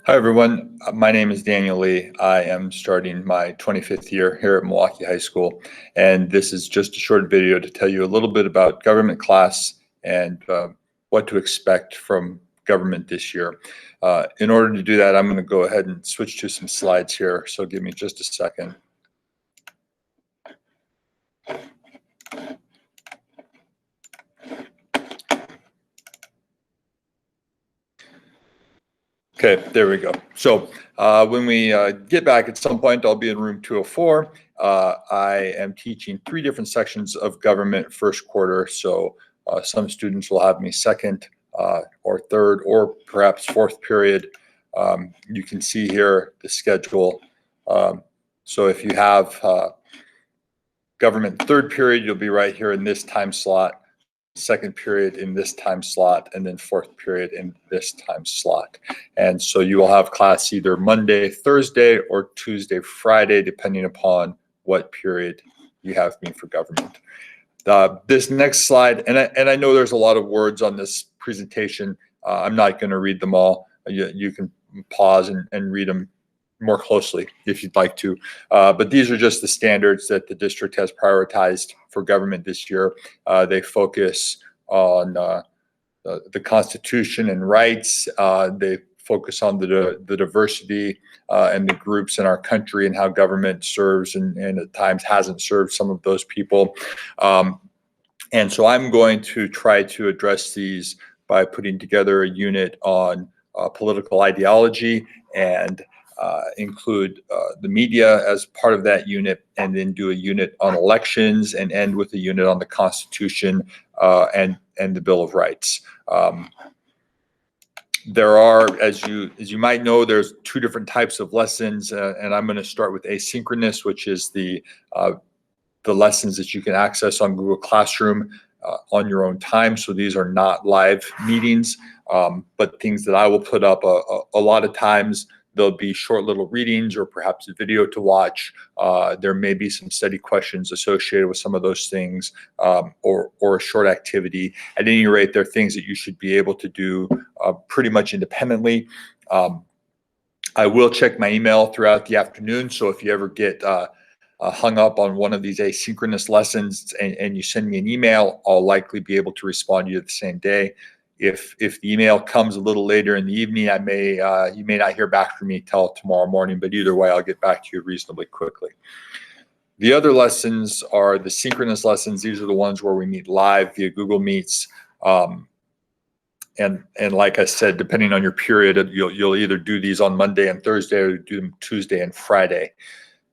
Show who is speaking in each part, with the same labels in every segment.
Speaker 1: Hi, everyone. My name is Daniel Lee. I am starting my 25th year here at Milwaukee High School, and this is just a short video to tell you a little bit about government class and what to expect from government this year. In order to do that, I'm going to go ahead and switch to some slides here, so give me just a second. Okay, there we go. So when we get back at some point, I'll be in room 204. I am teaching 3 different sections of government first quarter. So some students will have me second or third or perhaps fourth period. You can see here the schedule. So if you have government third period, you'll be right here in this time slot. Second period in this time slot, and then fourth period in this time slot. And so you will have class either Monday, Thursday, or Tuesday, Friday, depending upon what period you have me for government. This next slide, and I know there's a lot of words on this presentation. I'm not going to read them all. You can pause and read them more closely if you'd like to. But these are just the standards that the district has prioritized for government this year. They focus on the Constitution and rights. They focus on the diversity and the groups in our country and how government serves and at times hasn't served some of those people. And so I'm going to try to address these by putting together a unit on political ideology and include the media as part of that unit, and then do a unit on elections and end with a unit on the Constitution and the Bill of Rights. There are, as you might know, there's 2 different types of lessons, and I'm going to start with asynchronous, which is the lessons that you can access on Google Classroom on your own time. So these are not live meetings, but things that I will put up a lot of times. There'll be short little readings or perhaps a video to watch. There may be some study questions associated with some of those things, or a short activity. At any rate, there are things that you should be able to do pretty much independently. I will check my email throughout the afternoon. So if you ever get hung up on one of these asynchronous lessons and you send me an email, I'll likely be able to respond to you the same day. If the email comes a little later in the evening, you may not hear back from me till tomorrow morning, but either way, I'll get back to you reasonably quickly. The other lessons are the synchronous lessons. These are the ones where we meet live via Google Meets. And like I said, depending on your period, you'll either do these on Monday and Thursday or do them Tuesday and Friday.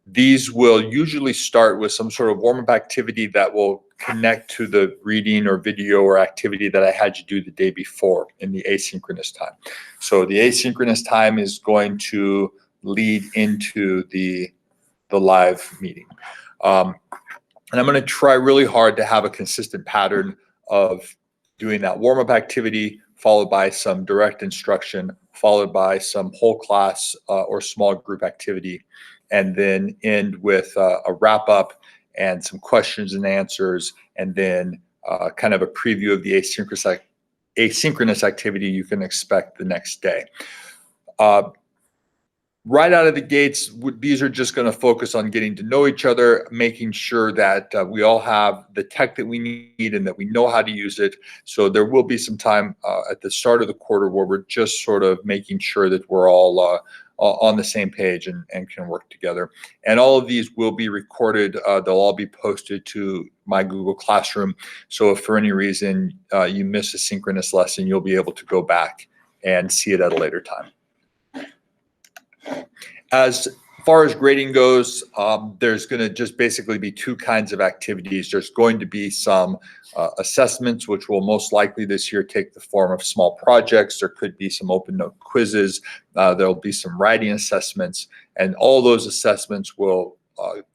Speaker 1: These will usually start with some sort of warm-up activity that will connect to the reading or video or activity that I had you do the day before in the asynchronous time. So the asynchronous time is going to lead into the live meeting. And I'm going to try really hard to have a consistent pattern of doing that warm-up activity, followed by some direct instruction, followed by some whole class or small group activity, and then end with a wrap up and some questions and answers, and then kind of a preview of the asynchronous activity you can expect the next day. Right out of the gates, these are just going to focus on getting to know each other, making sure that we all have the tech that we need and that we know how to use it. So there will be some time at the start of the quarter where we're just sort of making sure that we're all on the same page and can work together. And all of these will be recorded. They'll all be posted to my Google Classroom. So if for any reason you miss a synchronous lesson, you'll be able to go back and see it at a later time. As far as grading goes, there's going to just basically be 2 kinds of activities. There's going to be some assessments, which will most likely this year take the form of small projects. There could be some open note quizzes. There'll be some writing assessments, and all those assessments will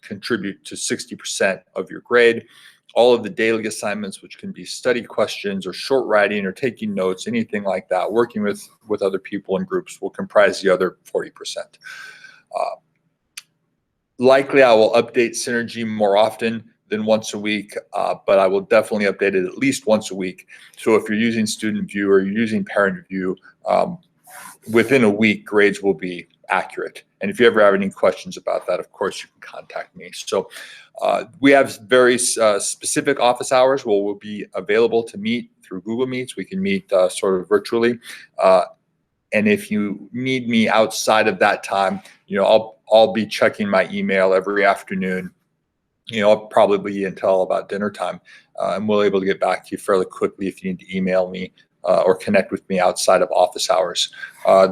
Speaker 1: contribute to 60% of your grade. All of the daily assignments, which can be study questions or short writing or taking notes, anything like that, working with other people in groups, will comprise the other 40%. Likely I will update Synergy more often than once a week, but I will definitely update it at least once a week. So if you're using Student View or you're using Parent View, within a week, grades will be accurate. And if you ever have any questions about that, of course, you can contact me. So we have very specific office hours where we'll be available to meet through Google Meets. We can meet sort of virtually. And if you need me outside of that time, I'll be checking my email every afternoon, probably until about dinner time. And we'll able to get back to you fairly quickly if you need to email me or connect with me outside of office hours.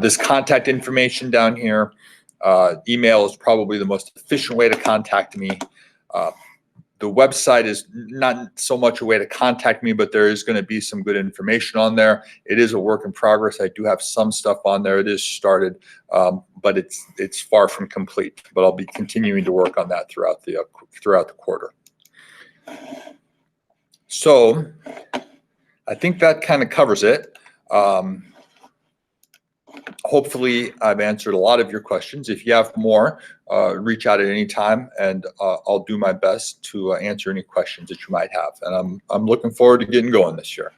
Speaker 1: This contact information down here, email is probably the most efficient way to contact me. The website is not so much a way to contact me, but there is going to be some good information on there. It is a work in progress. I do have some stuff on there. It is started, but it's far from complete. But I'll be continuing to work on that throughout the quarter. So I think that kind of covers it. Hopefully, I've answered a lot of your questions. If you have more, reach out at any time, and I'll do my best to answer any questions that you might have. And I'm looking forward to getting going this year.